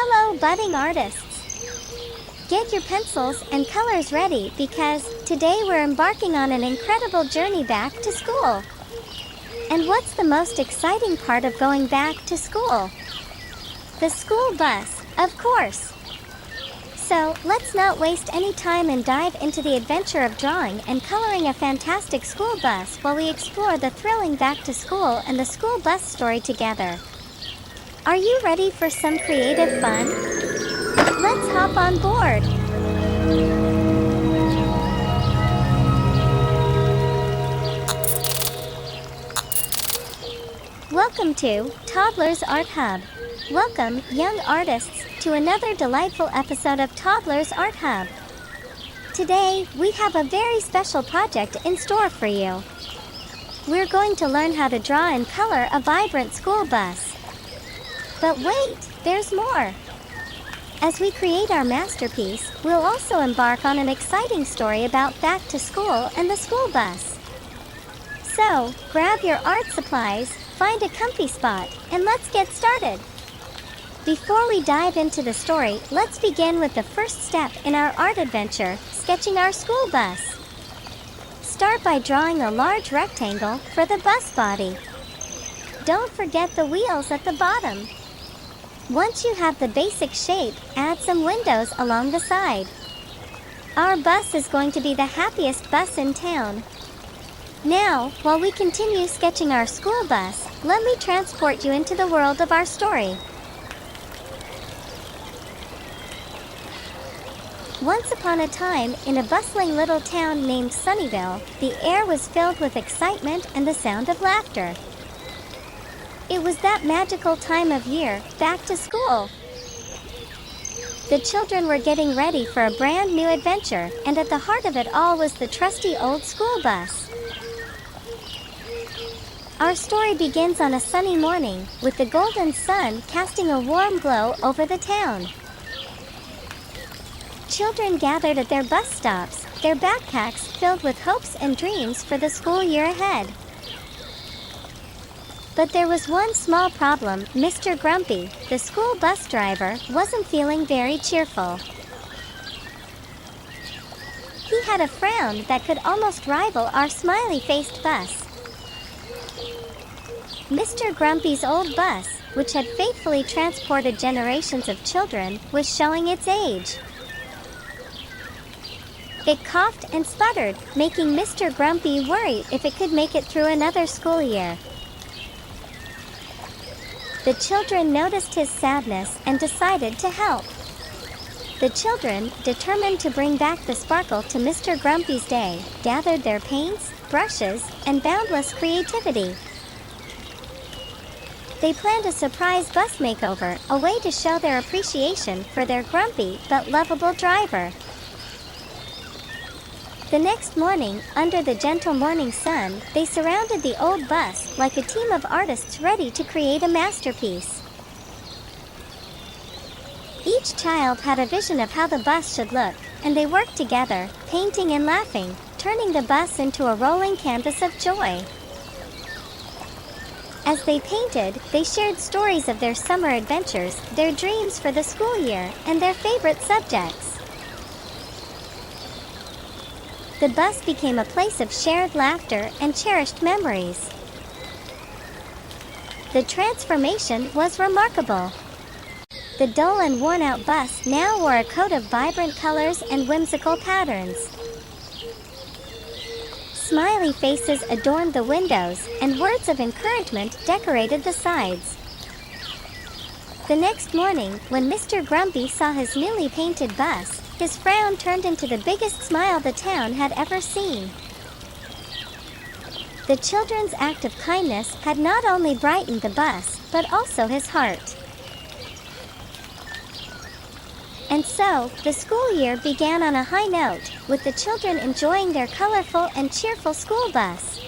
Hello, budding artists! Get your pencils and colors ready because today we're embarking on an incredible journey back to school. And what's the most exciting part of going back to school? The school bus, of course! So, let's not waste any time and dive into the adventure of drawing and coloring a fantastic school bus while we explore the thrilling back to school and the school bus story together. Are you ready for some creative fun? Let's hop on board! Welcome to Toddlers Art Hub. Welcome, young artists, to another delightful episode of Toddlers Art Hub. Today, we have a very special project in store for you. We're going to learn how to draw and color a vibrant school bus. But wait, there's more! As we create our masterpiece, we'll also embark on an exciting story about back to school and the school bus. So, grab your art supplies, find a comfy spot, and let's get started! Before we dive into the story, let's begin with the first step in our art adventure, sketching our school bus. Start by drawing a large rectangle for the bus body. Don't forget the wheels at the bottom. Once you have the basic shape, add some windows along the side. Our bus is going to be the happiest bus in town. Now, while we continue sketching our school bus, let me transport you into the world of our story. Once upon a time, in a bustling little town named Sunnyvale, the air was filled with excitement and the sound of laughter. It was that magical time of year, back to school. The children were getting ready for a brand new adventure, and at the heart of it all was the trusty old school bus. Our story begins on a sunny morning, with the golden sun casting a warm glow over the town. Children gathered at their bus stops, their backpacks filled with hopes and dreams for the school year ahead. But there was one small problem. Mr. Grumpy, the school bus driver, wasn't feeling very cheerful. He had a frown that could almost rival our smiley-faced bus. Mr. Grumpy's old bus, which had faithfully transported generations of children, was showing its age. It coughed and sputtered, making Mr. Grumpy worry if it could make it through another school year. The children noticed his sadness and decided to help. The children, determined to bring back the sparkle to Mr. Grumpy's day, gathered their paints, brushes, and boundless creativity. They planned a surprise bus makeover, a way to show their appreciation for their grumpy but lovable driver. The next morning, under the gentle morning sun, they surrounded the old bus like a team of artists ready to create a masterpiece. Each child had a vision of how the bus should look, and they worked together, painting and laughing, turning the bus into a rolling canvas of joy. As they painted, they shared stories of their summer adventures, their dreams for the school year, and their favorite subjects. The bus became a place of shared laughter and cherished memories. The transformation was remarkable. The dull and worn-out bus now wore a coat of vibrant colors and whimsical patterns. Smiley faces adorned the windows, and words of encouragement decorated the sides. The next morning, when Mr. Grumpy saw his newly painted bus, his frown turned into the biggest smile the town had ever seen. The children's act of kindness had not only brightened the bus, but also his heart. And so, the school year began on a high note, with the children enjoying their colorful and cheerful school bus.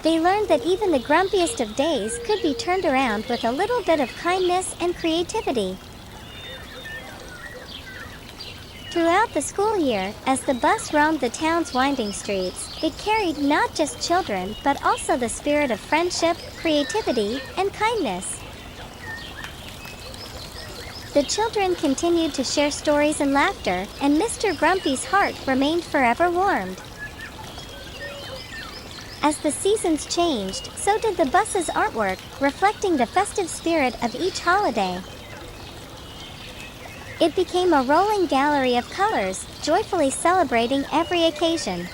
They learned that even the grumpiest of days could be turned around with a little bit of kindness and creativity. Throughout the school year, as the bus roamed the town's winding streets, it carried not just children but also the spirit of friendship, creativity, and kindness. The children continued to share stories and laughter, and Mr. Grumpy's heart remained forever warmed. As the seasons changed, so did the bus's artwork, reflecting the festive spirit of each holiday. It became a rolling gallery of colors, joyfully celebrating every occasion.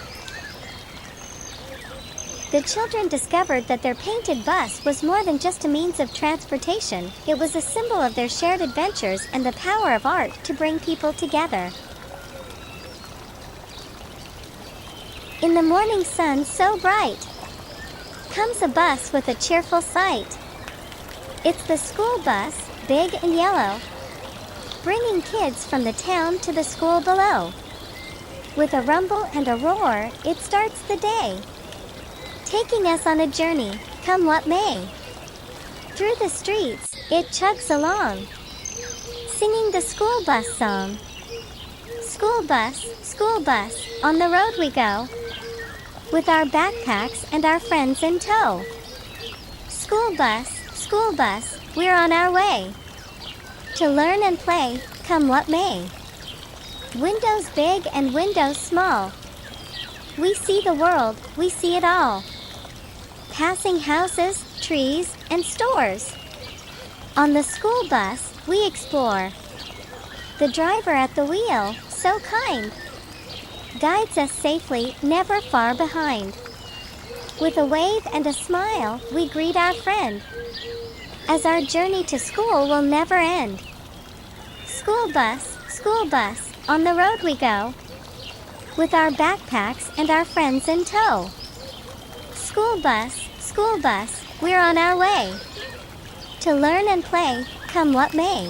The children discovered that their painted bus was more than just a means of transportation. It was a symbol of their shared adventures and the power of art to bring people together. In the morning sun so bright, comes a bus with a cheerful sight. It's the school bus, big and yellow, bringing kids from the town to the school below. With a rumble and a roar, it starts the day, taking us on a journey, come what may. Through the streets, it chugs along, singing the school bus song. School bus, on the road we go, with our backpacks and our friends in tow. School bus, we're on our way, to learn and play, come what may. Windows big and windows small, we see the world, we see it all. Passing houses, trees, and stores. On the school bus, we explore. The driver at the wheel, so kind, guides us safely, never far behind. With a wave and a smile, we greet our friend, as our journey to school will never end. School bus, on the road we go, with our backpacks and our friends in tow. School bus, we're on our way, to learn and play, come what may.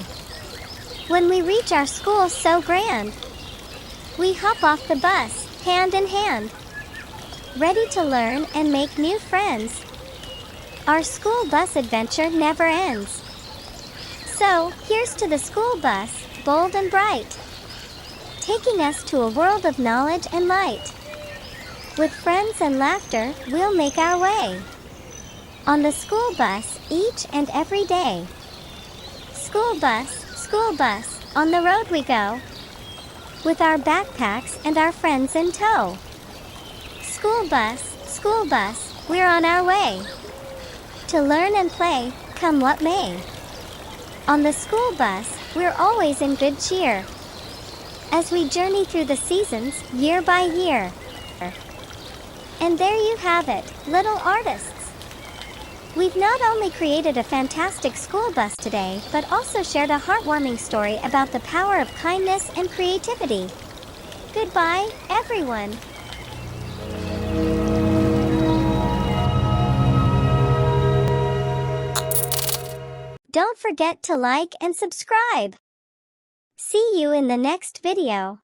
When we reach our school so grand, we hop off the bus, hand in hand, ready to learn and make new friends. Our school bus adventure never ends. So, here's to the school bus, bold and bright, taking us to a world of knowledge and light. With friends and laughter, we'll make our way on the school bus each and every day. School bus, on the road we go, with our backpacks and our friends in tow. School bus, we're on our way, to learn and play, come what may. On the school bus, we're always in good cheer, as we journey through the seasons, year by year. And there you have it, little artists. We've not only created a fantastic school bus today, but also shared a heartwarming story about the power of kindness and creativity. Goodbye, everyone. Don't forget to like and subscribe. See you in the next video.